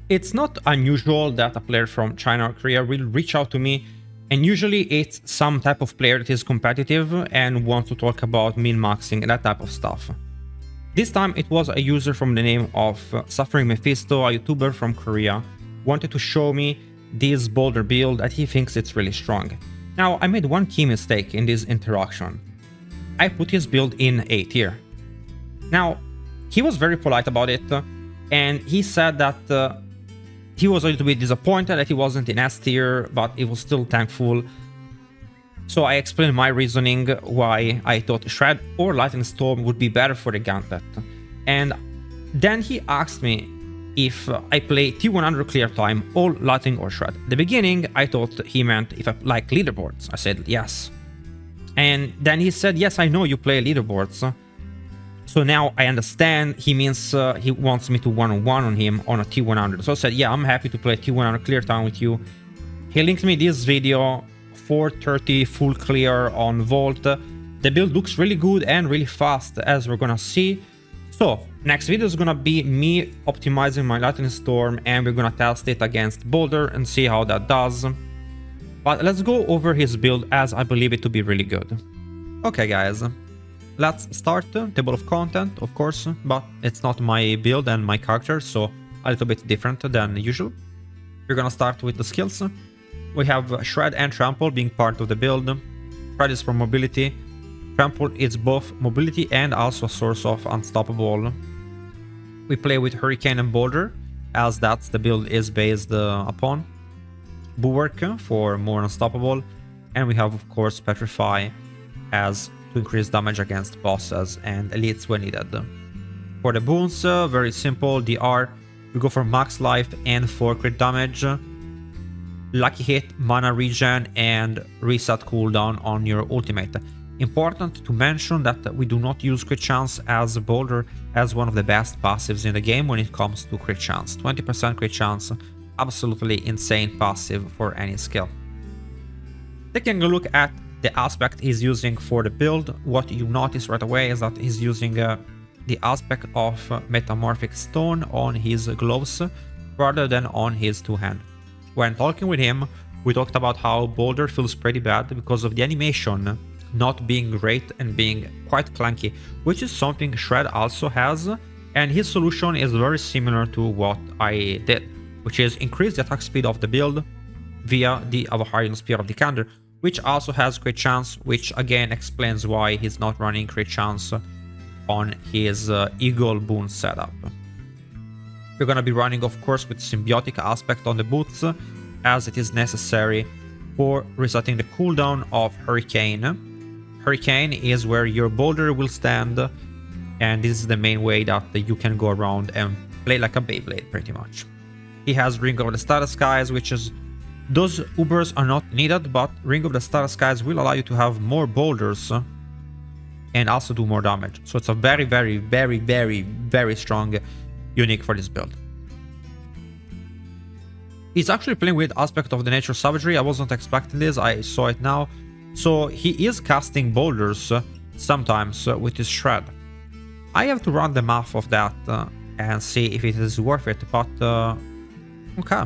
It's not unusual that a player from China or Korea will reach out to me, and usually it's some type of player that is competitive and wants to talk about min-maxing and that type of stuff. This time it was a user from the name of Suffering Mephisto, a YouTuber from Korea, wanted to show me this Boulder build that he thinks it's really strong. Now, I made one key mistake in this interaction. I put his build in A tier. Now, he was very polite about it, and he said that he was a little bit disappointed that he wasn't in S tier, but he was still thankful. So I explained my reasoning why I thought Shred or Lightning Storm would be better for the Gauntlet. And then he asked me if I play T100 clear time, all Lightning or Shred. At the beginning, I thought he meant if I like leaderboards. I said yes. And then he said, yes, I know you play leaderboards. So now I understand he means he wants me to one-on-one on him on a T100. So I said, yeah, I'm happy to play T100 clear time with you. He linked me this video, 430 full clear on Vault. The build looks really good and really fast, as we're gonna see. So next video is gonna be me optimizing my Lightning Storm, and we're gonna test it against Boulder and see how that does. But let's go over his build, as I believe it to be really good. Okay guys, let's start. Table of content, of course, but it's not my build and my character, so a little bit different than usual. We're gonna start with the skills. We have Shred and Trample being part of the build. Shred is for mobility. Trample is both mobility and also a source of unstoppable. We play with Hurricane and Boulder, as that's the build is based upon. Bulwark for more unstoppable. And we have, of course, Petrify as to increase damage against bosses and elites when needed. For the boons, very simple, DR, we go for max life and 4 crit damage, lucky hit, mana regen, and reset cooldown on your ultimate. Important to mention that we do not use crit chance, as Boulder has one of the best passives in the game when it comes to crit chance. 20% crit chance, absolutely insane passive for any skill. Taking a look at the aspect he's using for the build, what you notice right away is that he's using the aspect of Metamorphic Stone on his gloves rather than on his two hand. When talking with him, we talked about how Boulder feels pretty bad because of the animation not being great and being quite clunky, which is something Shred also has, and his solution is very similar to what I did, which is increase the attack speed of the build via the Avaharian Spear of Vikander, which also has crit chance, which again explains why he's not running crit chance on his Eagle Boon setup. We're gonna be running, of course, with Symbiotic aspect on the boots, as it is necessary for resetting the cooldown of Hurricane. Hurricane is where your Boulder will stand, and this is the main way that you can go around and play like a Beyblade, pretty much. He has Ring of the Starry Skies, which is... those Ubers are not needed, but Ring of the Starry Skies will allow you to have more boulders and also do more damage. So it's a very, very, very, very, very strong unique for this build. He's actually playing with aspect of the Nature Savagery. I wasn't expecting this, I saw it now. So he is casting boulders sometimes with his Shred. I have to run the math of that and see if it is worth it, but okay.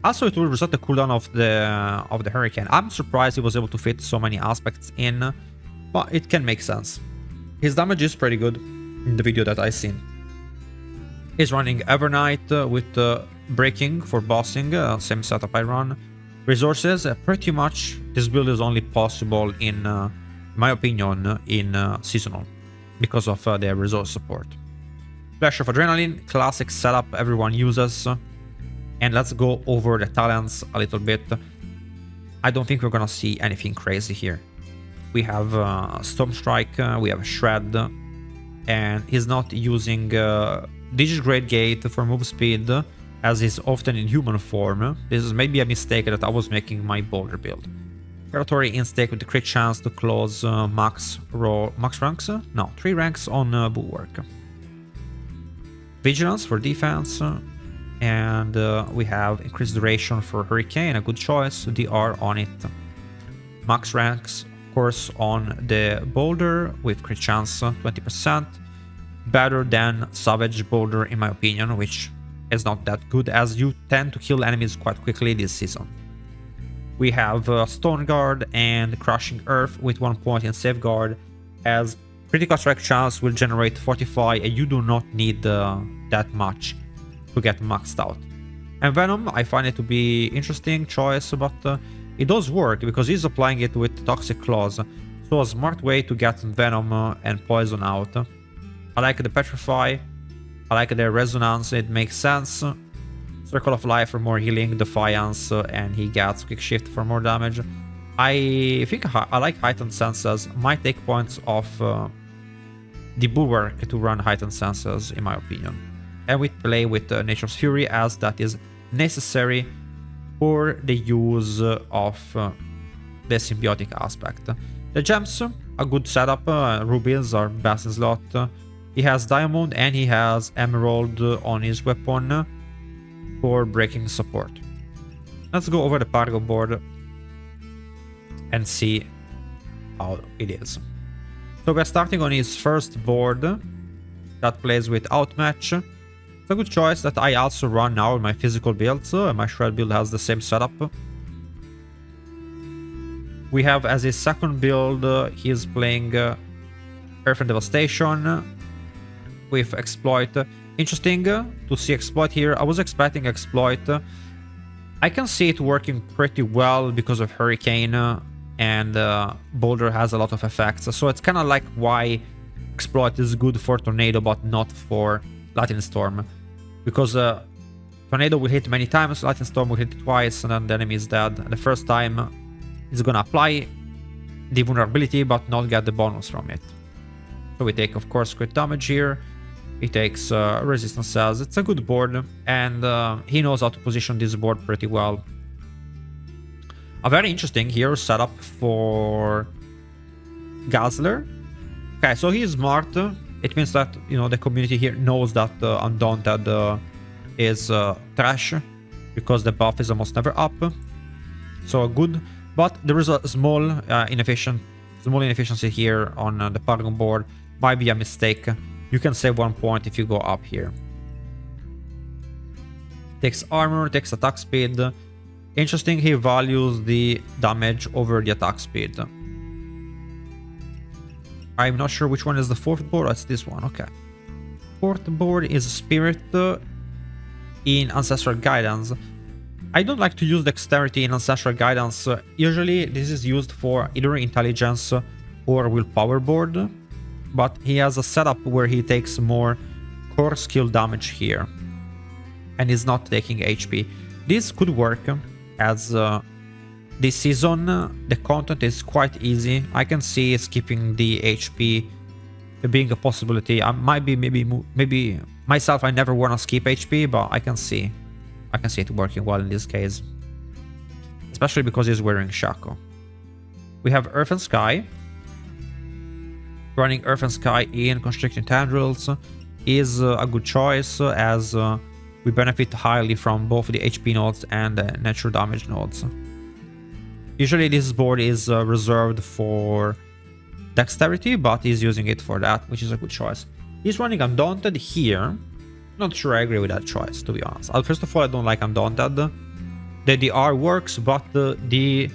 Also, it will reset the cooldown of the Hurricane. I'm surprised he was able to fit so many aspects in, but it can make sense. His damage is pretty good in the video that I've seen. He's running Evernight with Breaking for bossing, same setup I run. Resources, pretty much this build is only possible in my opinion, in Seasonal, because of their resource support. Flash of Adrenaline, classic setup everyone uses. And let's go over the talents a little bit. I don't think we're gonna see anything crazy here. We have Storm Strike, we have Shred, and he's not using Digigrade Gate for move speed, as is often in human form. This is maybe a mistake that I was making my Boulder build. Predatory Instinct with the crit chance to close max ranks? No, 3 ranks on Bulwark. Vigilance for defense. And we have increased duration for Hurricane, a good choice, DR on it. Max ranks, of course, on the Boulder with crit chance 20%. Better than Savage Boulder in my opinion, which is not that good, as you tend to kill enemies quite quickly this season. We have Stone Guard and Crushing Earth with 1 point in Safeguard, as Critical Strike chance will generate Fortify, and you do not need that much to get maxed out. And Venom, I find it to be interesting choice, but it does work because he's applying it with Toxic Claws, so a smart way to get Venom and Poison out. I like the Petrify, I like the Resonance, it makes sense. Circle of Life for more healing, Defiance, and he gets Quick Shift for more damage. I think I like Heightened Senses, might take points off the Bulwark to run Heightened Senses, in my opinion. And we play with Nature's Fury, as that is necessary for the use of the symbiotic aspect. The gems, a good setup, rubies are best in slot. He has Diamond and he has Emerald on his weapon for breaking support. Let's go over the Paragon board and see how it is. So we're starting on his first board that plays with Outmatch. It's a good choice that I also run now in my physical builds. My Shred build has the same setup. We have as his second build, he's playing Earth and Devastation with Exploit. Interesting to see Exploit here. I was expecting Exploit. I can see it working pretty well because of Hurricane, and Boulder has a lot of effects. So it's kind of like why Exploit is good for Tornado but not for Lightning Storm. Because Tornado will hit many times, Lightning Storm will hit twice, and then the enemy is dead. The first time he's gonna apply the vulnerability but not get the bonus from it. So we take, of course, crit damage here. He takes resistance cells. It's a good board, and he knows how to position this board pretty well. A very interesting here setup for Guzzler. Okay, so he is smart. It means that, you know, the community here knows that Undaunted is trash because the buff is almost never up. So good, but there is a small inefficiency here on the Paragon board. Might be a mistake. You can save 1 point if you go up here. Takes armor, takes attack speed. Interesting, he values the damage over the attack speed. I'm not sure which one is the fourth board. That's this one, okay. Fourth board is Spirit in Ancestral Guidance. I don't like to use Dexterity in Ancestral Guidance. Usually this is used for either Intelligence or Willpower board. But he has a setup where he takes more core skill damage here. And he's not taking HP. This could work, as this season the content is quite easy. I can see skipping the HP being a possibility. I might be maybe myself, I never want to skip HP, but I can see it working well in this case. Especially because he's wearing Shaco. We have Earth and Sky. Running Earth and Sky in Constricting Tendrils is a good choice, as we benefit highly from both the HP nodes and the natural damage nodes. Usually this board is reserved for Dexterity, but he's using it for that, which is a good choice. He's running Undaunted here. Not sure I agree with that choice, to be honest. First of all, I don't like Undaunted. The DR works, but the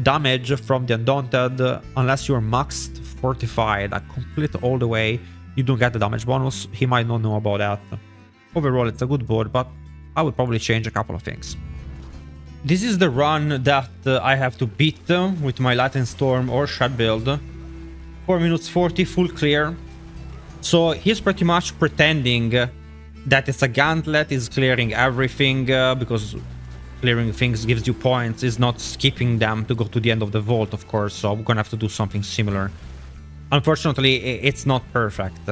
damage from the Undaunted, unless you're maxed Fortified, like complete all the way, you don't get the damage bonus. He might not know about that. Overall, it's a good board, but I would probably change a couple of things. This is the run that I have to beat with my Lightning Storm or Shred build. 4 minutes 40, full clear. So he's pretty much pretending that it's a gauntlet, is clearing everything, because clearing things gives you points, is not skipping them to go to the end of the vault, of course, so I'm gonna have to do something similar. Unfortunately, it's not perfect,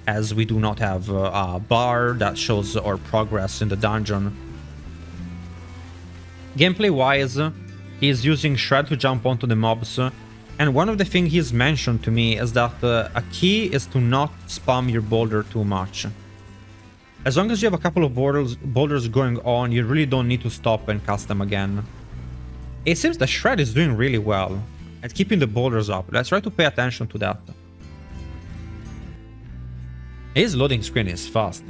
as we do not have a bar that shows our progress in the dungeon. Gameplay-wise, he's using Shred to jump onto the mobs, and one of the things he's mentioned to me is that a key is to not spam your boulder too much. As long as you have a couple of boulders going on, you really don't need to stop and cast them again. It seems the Shred is doing really well at keeping the boulders up. Let's try to pay attention to that. His loading screen is fast.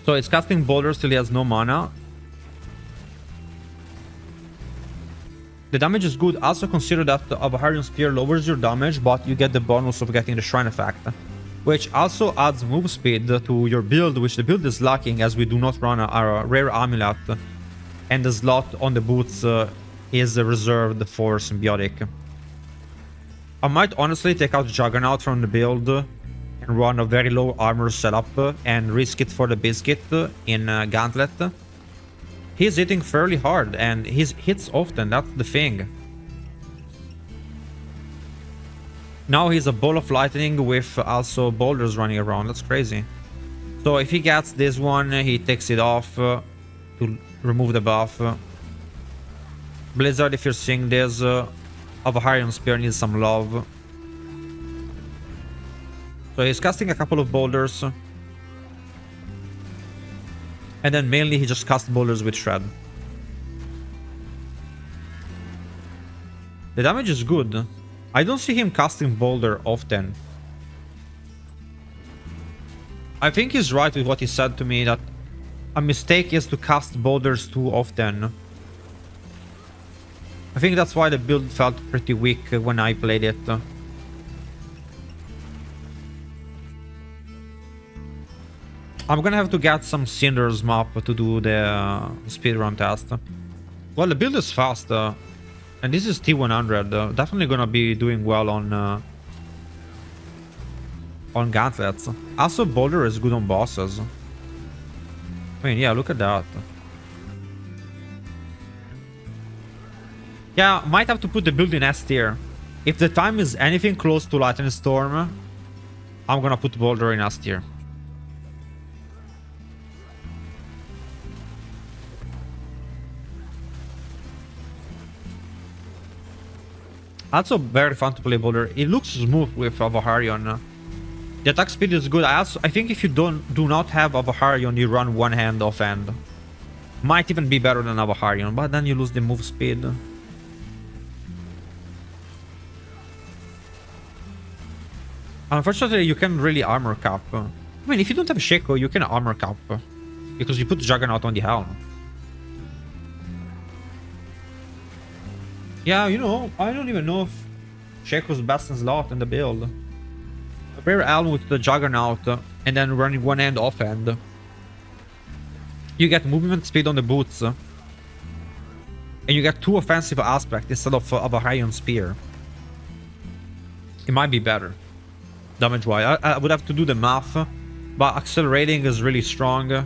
So it's casting boulders till he has no mana. The damage is good. Also consider that the Avaharion Spear lowers your damage, but you get the bonus of getting the Shrine effect, which also adds move speed to your build, which the build is lacking as we do not run a rare amulet, and the slot on the boots is reserved for symbiotic. I might honestly take out Juggernaut from the build and run a very low armor setup and risk it for the biscuit in Gauntlet. He's hitting fairly hard and he hits often, that's the thing. Now he's a ball of lightning with also boulders running around, that's crazy. So if he gets this one, he takes it off to remove the buff. Blizzard, if you're seeing this, Avaharion Spear needs some love. So he's casting a couple of boulders. And then mainly he just casts boulders with Shred. The damage is good. I don't see him casting boulder often. I think he's right with what he said to me, that a mistake is to cast boulders too often. I think that's why the build felt pretty weak when I played it. I'm gonna have to get some Cinders map to do the speedrun test. Well, the build is fast, and this is T100. Definitely gonna be doing well on gauntlets. Also, Boulder is good on bosses. I mean, yeah, look at that. Yeah, might have to put the build in S tier. If the time is anything close to Lightning Storm, I'm gonna put Boulder in S tier. Also very fun to play Boulder. It looks smooth with Avaharion. The attack speed is good. I think if you do not have Avaharion, you run one hand offhand. Might even be better than Avaharion, but then you lose the move speed. Unfortunately, you can really armor cap. I mean, if you don't have Shaco, you can armor cap. Because you put Juggernaut on the helm. Yeah, you know, I don't even know if Shaco's best in slot in the build. A rare helm with the Juggernaut and then running one hand offhand. You get movement speed on the boots. And you get 2 offensive aspect instead of a Avaharion Spear. It might be better. Damage-wise. I would have to do the math. But accelerating is really strong.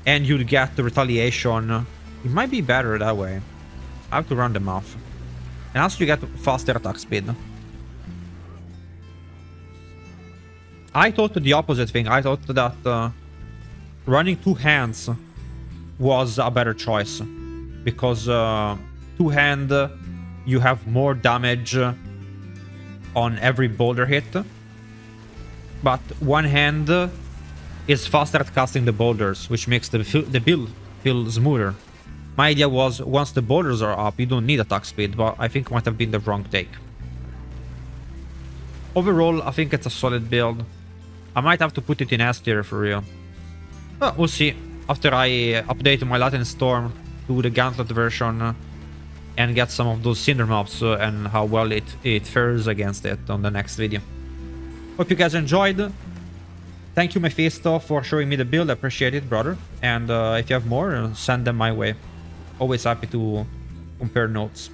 And you'd get the retaliation. It might be better that way. I have to run the math. And also you get faster attack speed. I thought the opposite thing. I thought that running 2 hands was a better choice. Because 2 hand, you have more damage on every boulder hit. But 1 hand is faster at casting the boulders, which makes the build feel smoother. My idea was, once the boulders are up, you don't need attack speed, but I think it might have been the wrong take. Overall, I think it's a solid build. I might have to put it in S tier for real. But we'll see. After I update my Lightning Storm to the Gauntlet version and get some of those Cinder mobs and how well it fares against it on the next video. Hope you guys enjoyed. Thank you, Mephisto, for showing me the build. I appreciate it, brother. And if you have more, send them my way. Always happy to compare notes.